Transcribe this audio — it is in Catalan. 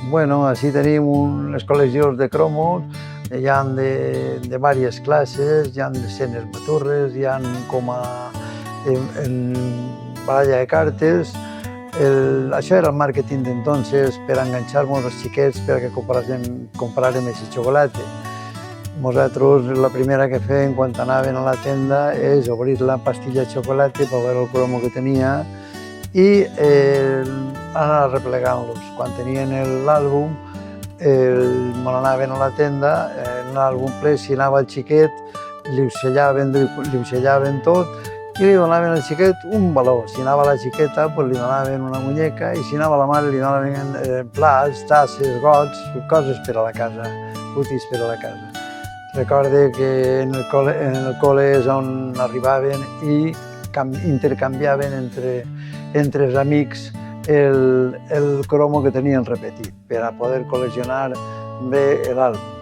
Bueno, així tenim unes col·leccions de cromos, hi ha de diverses classes, hi ha desenes maturres, hi ha com a baralla de cartes. Això era el màrqueting d'entonces per enganxar-nos els xiquets perquè compràrem aquest xocolata. Nosaltres la primera que fèiem quan anaven a la tenda és obrir la pastilla de xocolata per veure el cromo que tenia i anar replegant-los. Quan tenien l'àlbum, me l'anaven a la tenda, en l'àlbum ple, si anava el xiquet, li ocellaven tot i li donaven al xiquet un valor. Si anava la xiqueta, li donaven una muñeca i si anava la mare li donaven plats, tasses, gots, coses per a la casa, útils per a la casa. Recorde que en el col·le és on arribaven i intercanviaven entre els amics el cromo que tenien repetit per a poder col·leccionar bé l'àlbum.